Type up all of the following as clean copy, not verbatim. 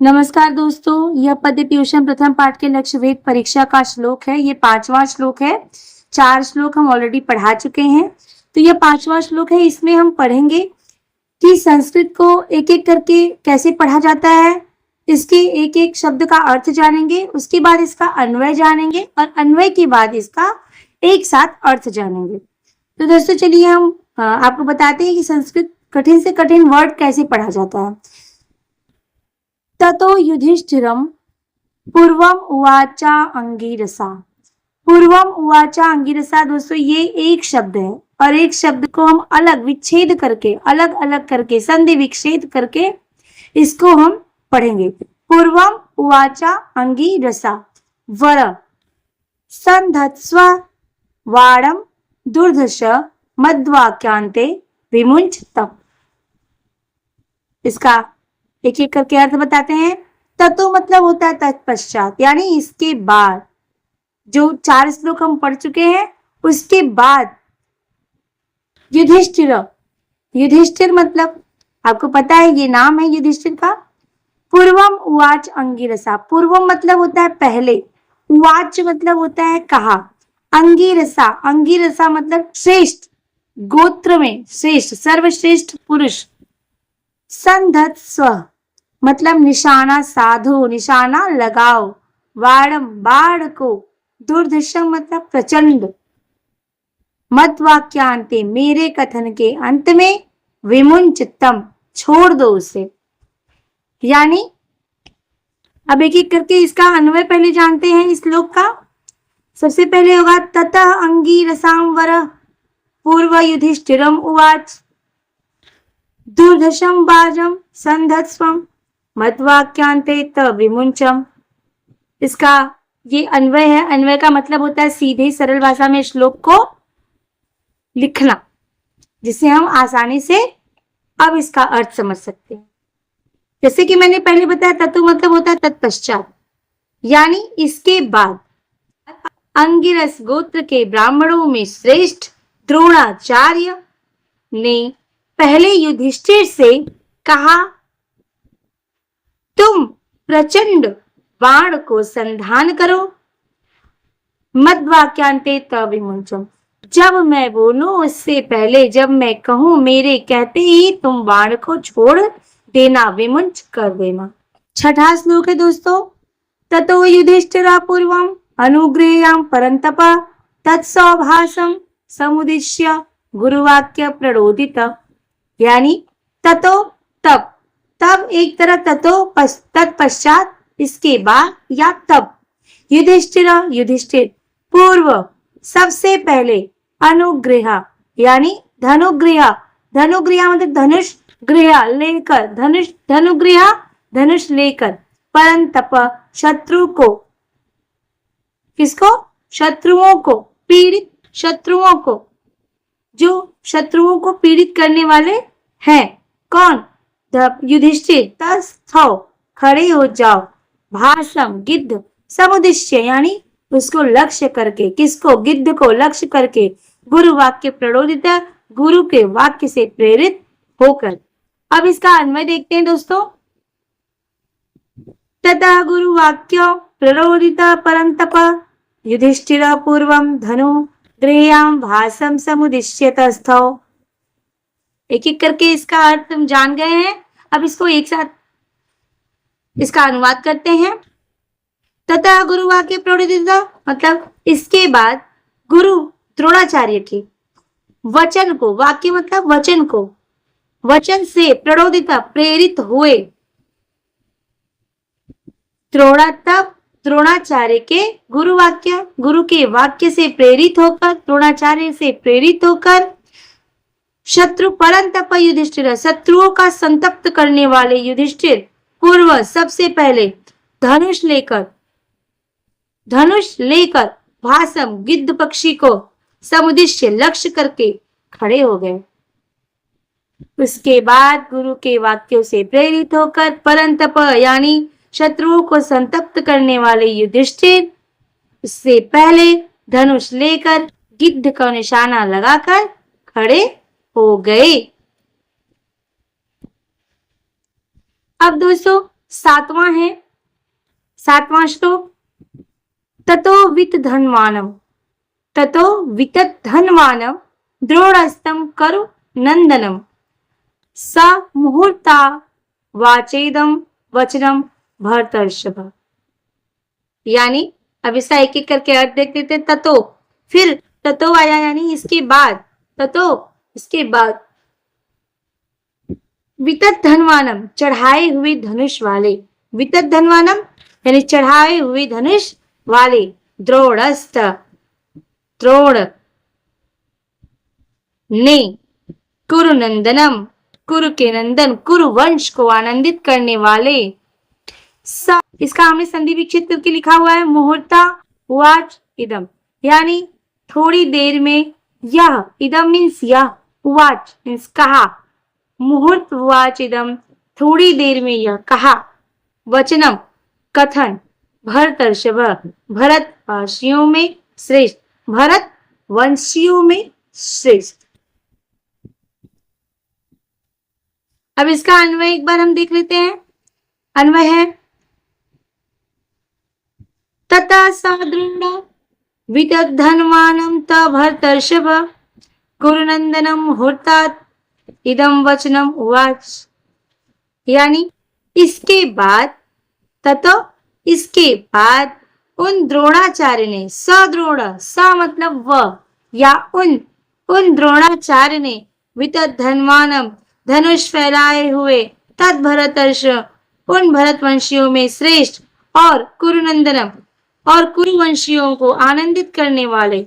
नमस्कार दोस्तों, यह पद्य ट्यूशन प्रथम पाठ के लक्ष्य वेद परीक्षा का श्लोक है। ये 5वां श्लोक है। 4 श्लोक हम ऑलरेडी पढ़ा चुके हैं। तो यह 5वां श्लोक है। इसमें हम पढ़ेंगे कि संस्कृत को एक एक करके कैसे पढ़ा जाता है, इसके एक एक शब्द का अर्थ जानेंगे, उसके बाद इसका अन्वय जानेंगे और अन्वय के बाद इसका एक साथ अर्थ जानेंगे। तो दोस्तों चलिए हम आपको बताते हैं कि संस्कृत कठिन से कठिन वर्ड कैसे पढ़ा जाता है। ततो युधिष्ठिरम पूर्वम उवाचा अंगिरसा। पूर्वम उवाचा अंगिरसा दोस्तों ये एक शब्द है और एक शब्द को हम अलग विच्छेद करके अलग अलग करके संधि विच्छेद करके इसको हम पढ़ेंगे। पूर्वम उवाचा अंगिरसा वर संधत्स्व वाणम दुर्धश मध्वाक्यांते विमुंच तप। इसका एक एक करके अर्थ बताते हैं। ततो मतलब होता है तत्पश्चात, यानी इसके बाद। जो 4 श्लोक हम पढ़ चुके हैं उसके बाद युधिष्ठिर। युधिष्ठिर मतलब आपको पता है ये नाम है युधिष्ठिर का। पूर्वम उवाच अंगिरसा। पूर्वम मतलब होता है पहले, उवाच मतलब होता है कहा। अंगिरसा, अंगिरसा मतलब श्रेष्ठ, गोत्र में श्रेष्ठ, सर्वश्रेष्ठ पुरुष। संधत्स्व मतलब निशाना साधो, निशाना लगाओ। वाणम बाण को। दुर्धर्षम मतलब प्रचंड। मध्वाक्यांते मेरे कथन के अंत में। विमुंचतम छोड़ दो उसे। यानी अब एक एक करके इसका अन्वय पहले जानते हैं इस श्लोक का। सबसे पहले होगा ततः अंगिरसां वर पूर्व युधिष्ठिरम उवाच दुर्धशम बाजम संधत्स्वम मध्वाक्यांते विमुंचम। इसका ये अन्वय है। अन्वय का मतलब होता है सीधे सरल भाषा में श्लोक को लिखना, जिसे हम आसानी से अब इसका अर्थ समझ सकते हैं। जैसे कि मैंने पहले बताया तत्व मतलब होता है तत्पश्चात, यानी इसके बाद। अंगिरस गोत्र के ब्राह्मणों में श्रेष्ठ द्रोणाचार्य ने पहले युधिष्ठिर से कहा तुम प्रचंड बाण को संधान करो। मध्वाक्यांते विमुंचम जब मैं बोलूं उससे पहले, जब मैं कहूं मेरे कहते ही तुम बाण को छोड़ देना, विमुंच कर देना। 6वां श्लोक है दोस्तों। ततो युधिष्ठिरा पूर्वम अनुग्रह्याम परंतप तत्सौभासम समुद्दिश्य गुरुवाक्य प्रणोदित। यानी ततो तब, तब एक तरह ततो तत्पश्चात, इसके बाद या तब। युधिष्ठिर युधिष्ठिर पूर्व सबसे पहले। अनुग्रह यानी धनुग्रह, धनुग्रह मतलब धनुष गृह लेकर, धनुष धनुग्रह धनुष लेकर। परंतप शत्रु को, किसको? शत्रुओं को, पीड़ित शत्रुओं को, जो शत्रुओं को पीड़ित करने वाले हैं। कौन? युधिष्ठिर। तस्थौ खड़े हो जाओ। भाषम गिद्ध समुद्दिश्य यानी उसको लक्ष्य करके। किसको? गिद्ध को लक्ष्य करके। गुरु वाक्य प्रणोदित गुरु के वाक्य से प्रेरित होकर। अब इसका अन्वय देखते हैं दोस्तों। तथा गुरु वाक्य प्रणोदित परंतप युधिष्ठिर पूर्वम धनु गृह्याम भाषम समुद्दिश्य तस्थौ। एक एक करके इसका अर्थ हम जान गए हैं। अब इसको एक साथ इसका अनुवाद करते हैं। तथा गुरु वाक्य प्रणोदित मतलब इसके बाद गुरु द्रोणाचार्य के वचन को, वाक्य मतलब वचन को, वचन से प्रणोदित प्रेरित हुए। द्रोणाचार्य के गुरु वाक्य, गुरु के वाक्य से प्रेरित होकर, द्रोणाचार्य से प्रेरित होकर। शत्रु परंतप युधिष्ठिर शत्रुओं का संतप्त करने वाले युधिष्ठिर पूर्व सबसे पहले धनुष लेकर भासम गिद्ध पक्षी को समुद्दिश्य लक्ष्य करके खड़े हो गए। उसके बाद गुरु के वाक्यों से प्रेरित होकर परंतप यानी शत्रुओं को संतप्त करने वाले युधिष्ठिर उससे पहले धनुष लेकर गिद्ध का निशाना लगाकर खड़े हो गए। अब दोस्तों सातवां है, सातवां श्लोक, ततो वित्तधनवानम, ततो वित्तधनवानम द्रोणस्तं करु नंदनम स मुहूर्ता वाचेदम वचनम भरतर्षभ। यानी अब इसका एक एक करके अर्थ देख लेते। ततो, फिर ततो आया यानी इसके बाद, ततो इसके बाद, वितत धनवानम चढ़ाए हुए धनुष वाले, वितत धनवानम यानी चढ़ाए हुए धनुष वाले, द्रोणस्त द्रोण ने, कुरु नंदनम कुरु के नंदन, कुरु वंश को आनंदित करने वाले। इसका हमने संधि विच्छेद करके लिखा हुआ है, मुहूर्ता उवाच इदम, यानी थोड़ी देर में यह, इदम मीन्स यह, उवाच मीन्स कहा, मुहूर्त उवाच इदम थोड़ी देर में यह कहा, वचनम कथन, भरतर्षभ भरत वंशियों में श्रेष्ठ, भरत वंशियों में श्रेष्ठ। अब इसका अन्वय एक बार हम देख लेते हैं। अन्वय है, तथा सादृढ़ विदधनवानं त भरतर्षभ कुरुनंदनम मुहूर्तात् इदम वचनम उवाच। यानी इसके बाद, ततो इसके बाद उन द्रोणाचार्य ने, सद्रोण, स मतलब वह या उन द्रोणाचार्य ने, विदधनवानम धनुष फैलाए हुए, तद भरतर्ष उन भरतवंशियों में श्रेष्ठ, और कुरुनंदनम और कुरुवंशियों को आनंदित करने वाले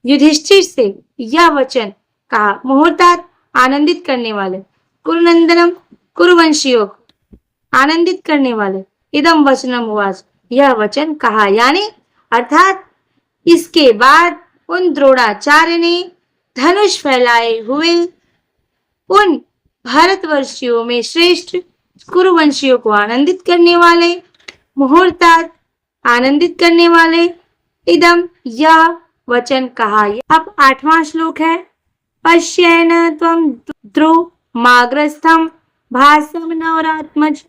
युधिष्ठिर से यह वचन कहा, मुहूर्तात् आनंदित करने वाले, कुरुनंदनम कुरुवंशियों को आनंदित करने वाले, इदम वचनम उवाच यह वचन कहा। यानी अर्थात इसके बाद उन द्रोणाचार्य ने धनुष फैलाए हुए उन भारतवर्षियों में श्रेष्ठ कुरुवंशियों को आनंदित करने वाले, मुहूर्तात् आनंदित करने वाले, इदम यह वचन कहा। अब 8वां श्लोक है, पश्येन त्वं द्रुमाग्रस्थं भासं नवरात्मज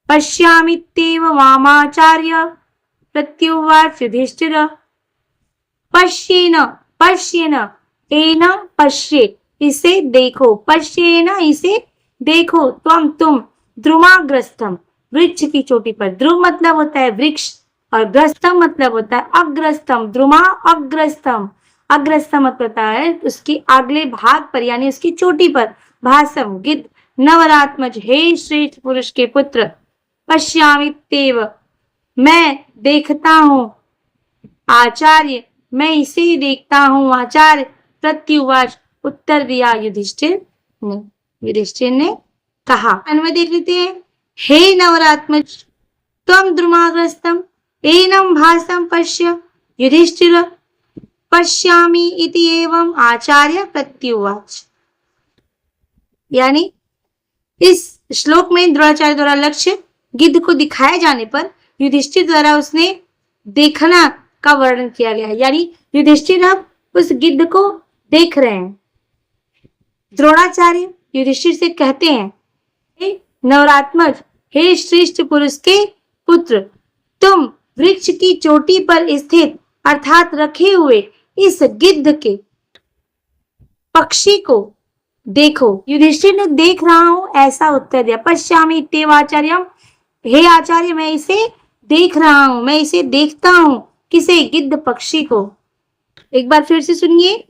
पश्यामित्येव वामाचार्य प्रत्युवाच युधिष्ठिर। पश्येन, पश्येन, एन पश्ये इसे देखो, पश्येन इसे देखो, तुम द्रुमाग्रस्थम वृक्ष की चोटी पर, ध्रुव मतलब होता है वृक्ष और ग्रस्तम मतलब होता है अग्रस्तम, द्रुमा अग्रस्तम, अग्रस्तम मतलब होता है उसकी अगले भाग पर यानी उसकी चोटी पर, भासम गिद्ध, नवरात्मज हे श्रेष्ठ पुरुष के पुत्र, पश्यामित्येव मैं देखता हूँ, आचार्य मैं इसे ही देखता हूँ, आचार्य प्रत्युवाच उत्तर दिया युधिष्ठिर ने कहा। अन्वय देख लेते हैं, हे नवरात्मज त्वं द्रुमाग्रस्तम एनम भासम पश्य युधिष्ठिर पश्यामि इति एवं आचार्य प्रत्युवाच। यानी इस श्लोक में द्रोणाचार्य द्वारा लक्ष्य गिद्ध को दिखाए जाने पर युधिष्ठिर द्वारा उसने देखना का वर्णन किया गया है, यानी युधिष्ठिर अब उस गिद्ध को देख रहे हैं। द्रोणाचार्य युधिष्ठिर से कहते हैं, हे नवरात्मज, हे श्रेष्ठ पुरुष के पुत्र, तुम वृक्ष की चोटी पर स्थित अर्थात रखे हुए इस गिद्ध के पक्षी को देखो। युधिष्ठिर ने देख रहा हूं ऐसा उत्तर दिया। पश्यामि इत्येव आचार्यम, हे आचार्य मैं इसे देख रहा हूं, मैं इसे देखता हूं, किसे, गिद्ध पक्षी को। एक बार फिर से सुनिए,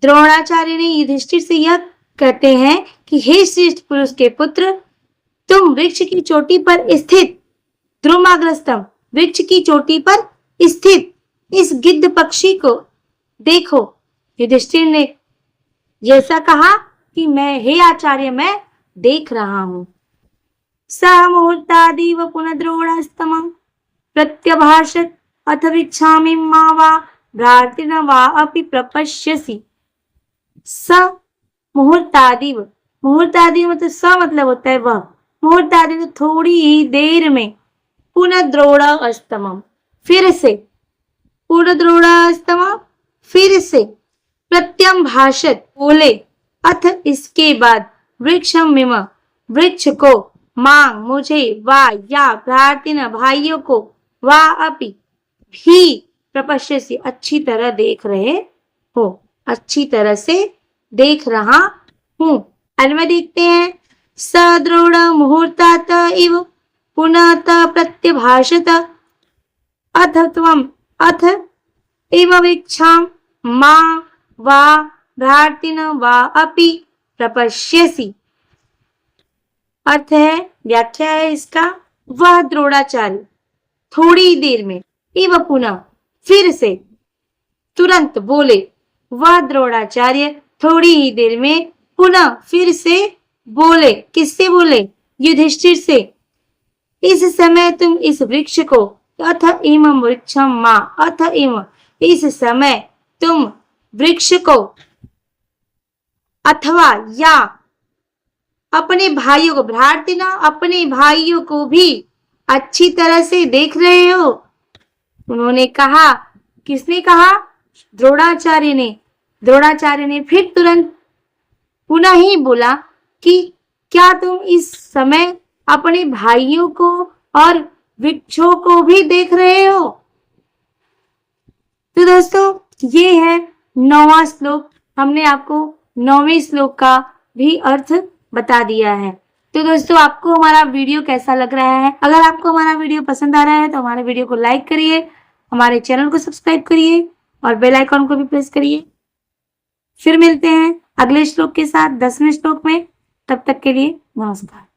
द्रोणाचार्य ने युधिष्ठिर से यह कहते हैं कि हे श्रेष्ठ पुरुष के पुत्र, तुम वृक्ष की चोटी पर स्थित, द्रुमाग्रस्तम वृक्ष की चोटी पर स्थित इस गिद्ध पक्षी को देखो। युधिष्ठिर ने जैसा कहा कि मैं, हे आचार्य मैं देख रहा हूं। स मुहूर्तादिव पुनः द्रोणस्तमं प्रत्यभाषत अथ वृक्षामि मा वा भ्रातृन वा अपि प्रपश्यसि। स मुहूर्तादिव, मुहूर्तादिव मतलब स मतलब होता है वह, मुहूर्तादिव थोड़ी ही देर में, पुनः द्रोणास्तमं फिर से, पुनः द्रोणास्तमं फिर से, प्रत्यम भाषत बोले, अथ इसके बाद, वृक्षम मिम वृक्ष को, मांग मुझे, वा या प्रार्थना भाइयों को, वा अपि भी प्रपश्यसि अच्छी तरह देख रहे हो, अच्छी तरह से देख रहा हूँ। अन्वय देखते हैं। सदृढ़ मुहूर्तात इव पुनः प्रत्यभाषत अथ त्वम् अथ इव वीक्षां मां वा भ्रार्तिन वा अपि प्रपश्यसि। अर्थ है, व्याख्या है इसका, वह द्रोणाचार्य थोड़ी देर में, इव पुनः फिर से, तुरंत बोले, वह द्रोणाचार्य थोड़ी ही देर में पुनः फिर से बोले। किससे बोले? युधिष्ठिर से। इस समय तुम इस वृक्ष को, अथ इमं वृक्षम मां, अथ इम, इस समय तुम वृक्ष को, अथवा या अपने भाइयों को, भ्रार्तिना अपने भाइयों को भी अच्छी तरह से देख रहे हो। उन्होंने कहा, किसने कहा? द्रोणाचार्य ने। द्रोणाचार्य ने फिर तुरंत पुनः ही बोला कि क्या तुम इस समय अपने भाइयों को और वृक्षों को भी देख रहे हो? तो दोस्तों ये है 9वां श्लोक। हमने आपको 9वें श्लोक का भी अर्थ बता दिया है। तो दोस्तों आपको हमारा वीडियो कैसा लग रहा है? अगर आपको हमारा वीडियो पसंद आ रहा है तो हमारे वीडियो को लाइक करिए, हमारे चैनल को सब्सक्राइब करिए और बेल आइकॉन को भी प्रेस करिए। फिर मिलते हैं अगले श्लोक के साथ 10वें श्लोक में। तब तक के लिए नमस्कार।